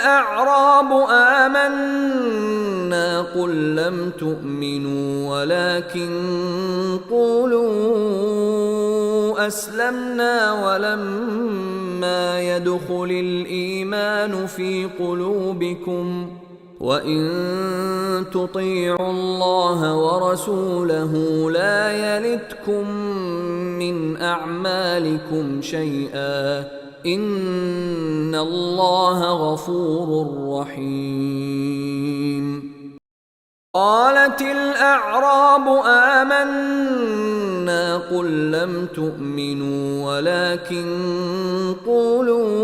الأعراب آمنا قل لم تؤمنوا ولكن قولوا أسلمنا ولما يدخل الإيمان في قلوبكم وإن تطيعوا الله ورسوله لا يلتكم من أعمالكم شيئا إن الله غفور رحيم. قالت الأعراب آمنا قل لم تؤمنوا ولكن قولوا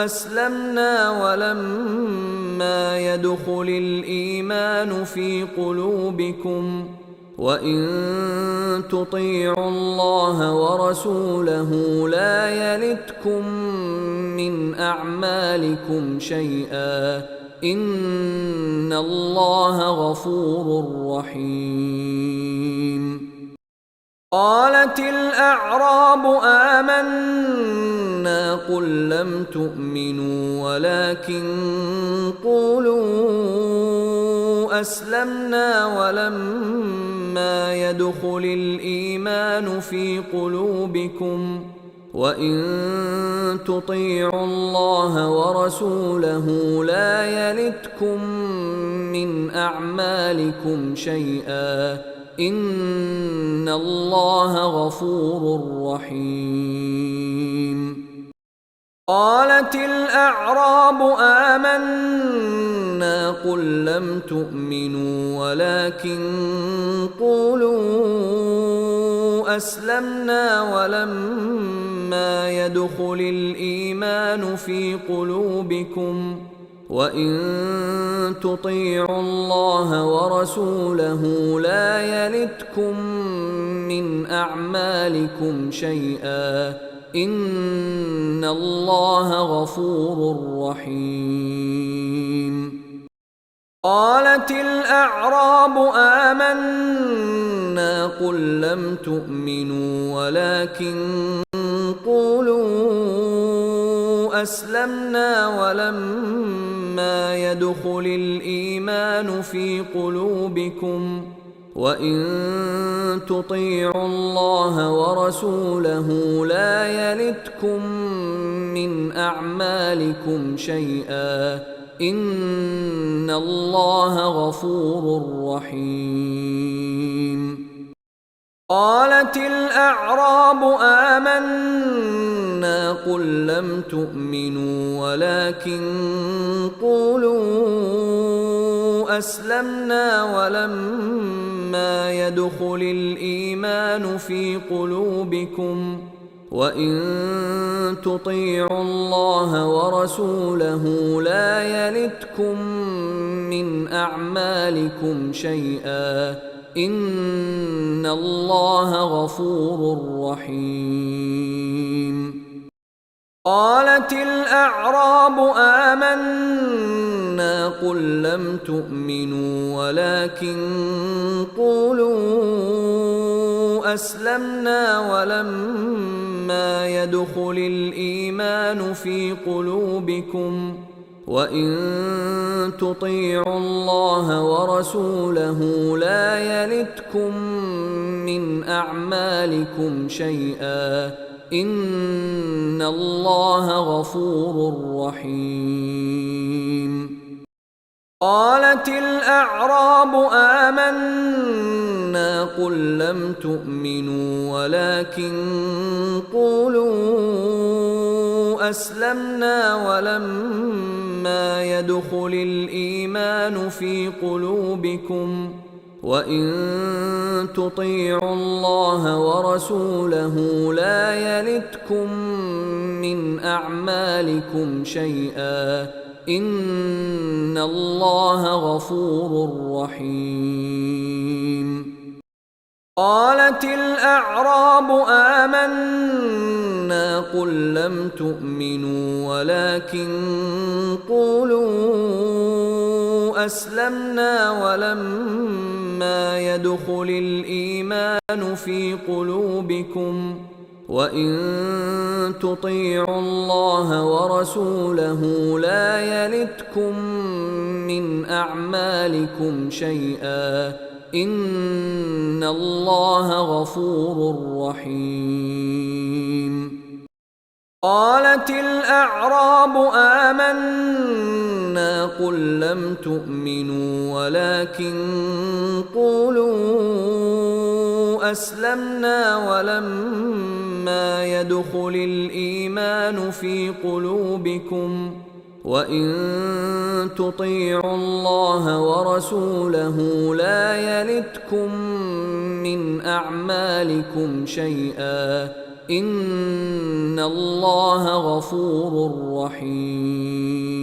أسلمنا ولما يدخل الإيمان في قلوبكم وإن تطيعوا الله ورسوله لا يلتكم من أعمالكم شيئا إن الله غفور رحيم. قالت الأعراب آمنا قل لم تؤمنوا ولكن قولوا أسلمنا ولما يدخل الإيمان في قلوبكم وإن تطيعوا الله ورسوله لا يلتكم من أعمالكم شيئا إن الله غفور رحيم. قالت الأعراب آمنا قل لم تؤمنوا ولكن قولوا أسلمنا ولما يدخل الإيمان في قلوبكم وإن تطيعوا الله ورسوله لا يلتكم من أعمالكم شيئا إن الله غفور رحيم. قالت الأعراب آمنا قل لم تؤمنوا ولكن قولوا أسلمنا ولما يدخل الإيمان في قلوبكم وإن تطيعوا الله ورسوله لا يلتكم من أعمالكم شيئا إن الله غفور رحيم. قالت الأعراب آمنا قل لم تؤمنوا ولكن قولوا أسلمنا ولما يدخل الإيمان في قلوبكم وإن تطيعوا الله ورسوله لا يلتكم من أعمالكم شيئا إن الله غفور رحيم. قالت الأعراب آمنا قل لم تؤمنوا ولكن قولوا أسلمنا ولما يدخل الإيمان في قلوبكم وإن تطيعوا الله ورسوله لا يلتكم من أعمالكم شيئا إن الله غفور رحيم. قالت الأعراب آمنا قل لم تؤمنوا ولكن قولوا أسلمنا ولما يدخل الإيمان في قلوبكم وإن تطيعوا الله ورسوله لا يلتكم من أعمالكم شيئا إن الله غفور رحيم. قالت الأعراب آمنا قل لم تؤمنوا ولكن قولوا أسلمنا ولما يدخل الإيمان في قلوبكم وإن تطيعوا الله ورسوله لا يلتكم من أعمالكم شيئا إن الله غفور رحيم. قالت الأعراب آمنا قل لم تؤمنوا ولكن قولوا أسلمنا ولما يدخل الإيمان في قلوبكم وإن تطيعوا الله ورسوله لا يلتكم من أعمالكم شيئا إن الله غفور رحيم.